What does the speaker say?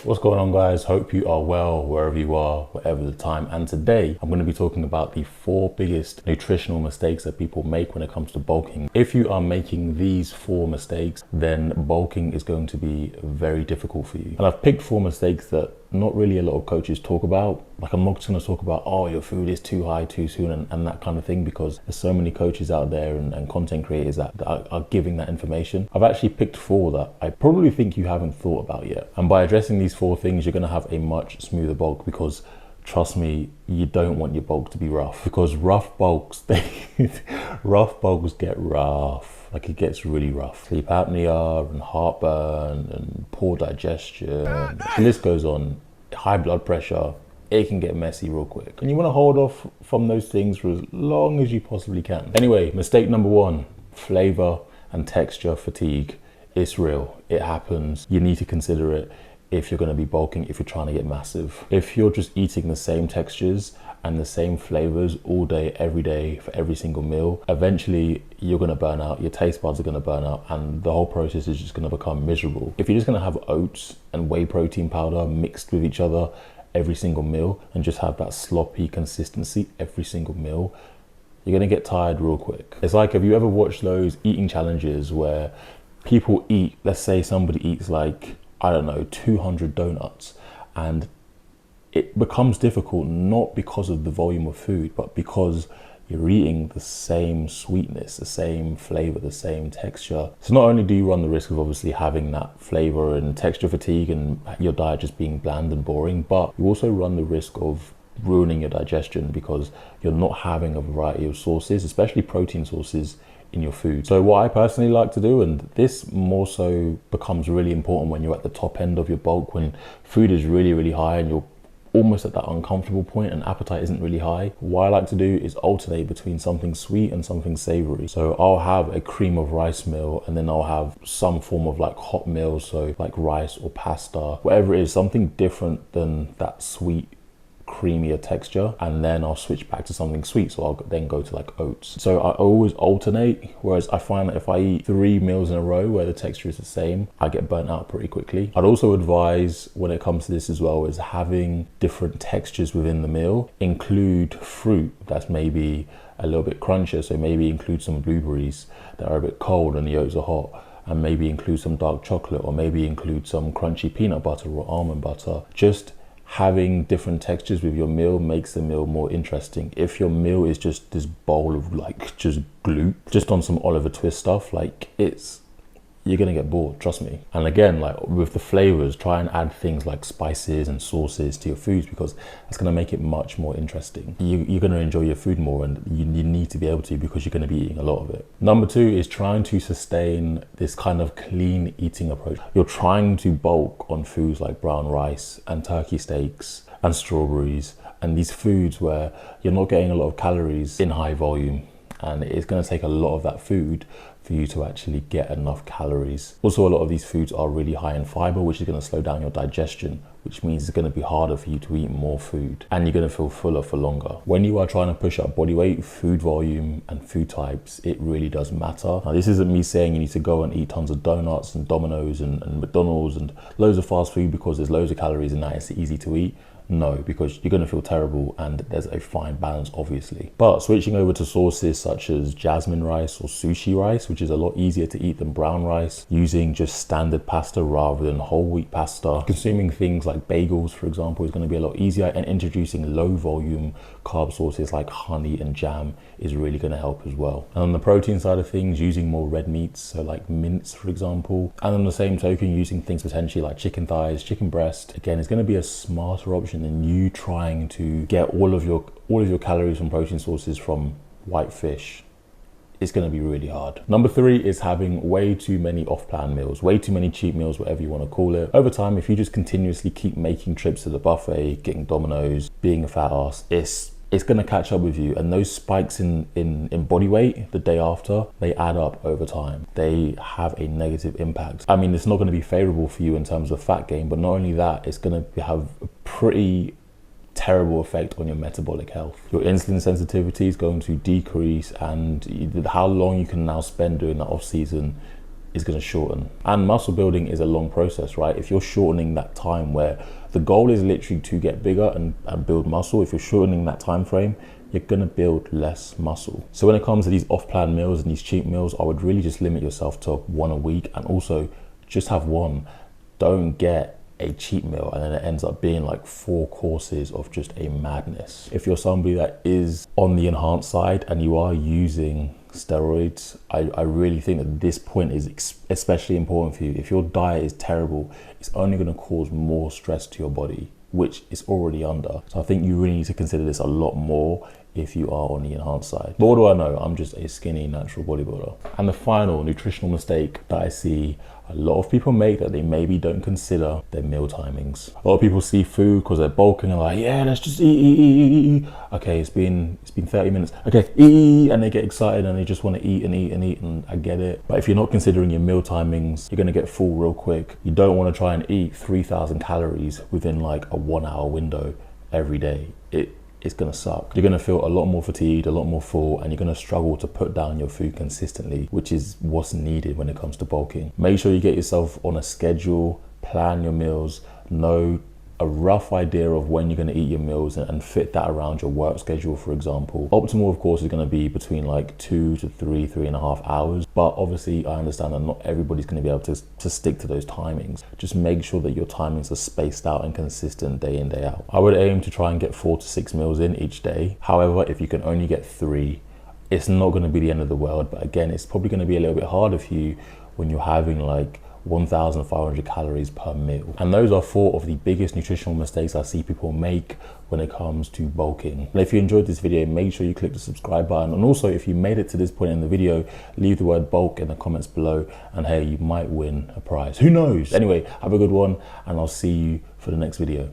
What's going on, guys? Hope you are well wherever you are, whatever the time. And today I'm going to be talking about the 4 biggest nutritional mistakes that people make when it comes to bulking. If you are making these 4 mistakes, then bulking is going to be very difficult for you. And I've picked 4 mistakes that not really a lot of coaches talk about. Like, I'm not just going to talk about, oh, your food is too high too soon and that kind of thing, because there's so many coaches out there and content creators that are giving that information. I've actually picked 4 that I probably think you haven't thought about yet. And by addressing these 4 things, you're going to have a much smoother bulk, because trust me, you don't want your bulk to be rough, because rough bulks, rough bulks get rough. Like, it gets really rough. Sleep apnea and heartburn and poor digestion. The list goes on. High blood pressure. It can get messy real quick. And you want to hold off from those things for as long as you possibly can. Anyway, mistake number 1, flavor and texture fatigue. It's real. It happens. You need to consider it if you're going to be bulking, if you're trying to get massive. If you're just eating the same textures and the same flavors all day, every day, for every single meal, eventually you're going to burn out, your taste buds are going to burn out, and the whole process is just going to become miserable. If you're just going to have oats and whey protein powder mixed with each other every single meal and just have that sloppy consistency every single meal, you're going to get tired real quick. It's like, have you ever watched those eating challenges where people eat, let's say somebody eats like, I don't know, 200 donuts, and it becomes difficult not because of the volume of food, but because you're eating the same sweetness, the same flavor, the same texture. So not only do you run the risk of obviously having that flavor and texture fatigue and your diet just being bland and boring, but you also run the risk of ruining your digestion because you're not having a variety of sources, especially protein sources, in your food. So what I personally like to do, and this more so becomes really important when you're at the top end of your bulk, when food is really, really high and you're almost at that uncomfortable point and appetite isn't really high. What I like to do is alternate between something sweet and something savory. So I'll have a cream of rice meal, and then I'll have some form of like hot meal, so like rice or pasta, whatever it is, something different than that sweet creamier texture, and then I'll switch back to something sweet, so I'll then go to like oats. So I always alternate, whereas I find that if I eat 3 meals in a row where the texture is the same, I get burnt out pretty quickly. I'd also advise, when it comes to this as well, is having different textures within the meal. Include fruit that's maybe a little bit crunchier, so maybe include some blueberries that are a bit cold and the oats are hot, and maybe include some dark chocolate, or maybe include some crunchy peanut butter or almond butter. Just having different textures with your meal makes the meal more interesting. If your meal is just this bowl of like just gloop, just on some Oliver Twist stuff, like you're gonna get bored, trust me. And again, like with the flavors, try and add things like spices and sauces to your foods, because that's gonna make it much more interesting. You're gonna enjoy your food more, and you need to be able to, because you're gonna be eating a lot of it. Number 2 is trying to sustain this kind of clean eating approach. You're trying to bulk on foods like brown rice and turkey steaks and strawberries, and these foods where you're not getting a lot of calories in high volume, and it's going to take a lot of that food for you to actually get enough calories. Also, a lot of these foods are really high in fiber, which is going to slow down your digestion, which means it's going to be harder for you to eat more food, and you're going to feel fuller for longer. When you are trying to push up body weight, food volume and food types, it really does matter. Now, this isn't me saying you need to go and eat tons of donuts and Domino's and McDonald's and loads of fast food because there's loads of calories in that, it's easy to eat. No, because you're going to feel terrible, and there's a fine balance, obviously. But switching over to sauces such as jasmine rice or sushi rice, which is a lot easier to eat than brown rice, using just standard pasta rather than whole wheat pasta, consuming things like bagels, for example, is going to be a lot easier, and introducing low volume carb sources like honey and jam is really going to help as well. And on the protein side of things, using more red meats, so like mince, for example, and on the same token, using things potentially like chicken thighs, chicken breast, again, is going to be a smarter option than you trying to get all of your calories from protein sources from white fish. It's going to be really hard. Number 3 is having way too many off-plan meals, way too many cheat meals, whatever you want to call it. Over time, if you just continuously keep making trips to the buffet, getting Domino's, being a fat ass, it's going to catch up with you, and those spikes in body weight the day after, they add up over time. They have a negative impact. I mean, it's not going to be favorable for you in terms of fat gain, but not only that, it's going to have a pretty terrible effect on your metabolic health. Your insulin sensitivity is going to decrease, and how long you can now spend doing that off season is going to shorten. And muscle building is a long process, right? If you're shortening that time where the goal is literally to get bigger and build muscle, if you're shortening that time frame, you're gonna build less muscle. So when it comes to these off-plan meals and these cheat meals, I would really just limit yourself to one a week, and also just have one. Don't get a cheat meal and then it ends up being like 4 courses of just a madness. If you're somebody that is on the enhanced side and you are using steroids, I really think that this point is especially important for you. If your diet is terrible, it's only going to cause more stress to your body, which is already under. So I think you really need to consider this a lot more if you are on the enhanced side. But what do I know? I'm just a skinny natural bodybuilder. And the final nutritional mistake that I see a lot of people make, that they maybe don't consider, their meal timings. A lot of people see food because they're bulking and like, yeah, let's just eat. Okay, it's been 30 minutes. Okay, eat, and they get excited and they just want to eat and eat and eat, and I get it. But if you're not considering your meal timings, you're gonna get full real quick. You don't want to try and eat 3,000 calories within like a 1 hour window every day. It's gonna suck. You're gonna feel a lot more fatigued, a lot more full, and you're gonna struggle to put down your food consistently, which is what's needed when it comes to bulking. Make sure you get yourself on a schedule, plan your meals, know a rough idea of when you're gonna eat your meals, and fit that around your work schedule, for example. Optimal, of course, is gonna be between like 2 to 3.5 hours. But obviously, I understand that not everybody's gonna be able to stick to those timings. Just make sure that your timings are spaced out and consistent day in, day out. I would aim to try and get 4 to 6 meals in each day. However, if you can only get 3, it's not gonna be the end of the world. But again, it's probably gonna be a little bit harder for you when you're having like 1,500 calories per meal. And those are 4 of the biggest nutritional mistakes I see people make when it comes to bulking. And if you enjoyed this video, make sure you click the subscribe button. And also, if you made it to this point in the video, leave the word bulk in the comments below, and hey, you might win a prize. Who knows? Anyway, have a good one, and I'll see you for the next video.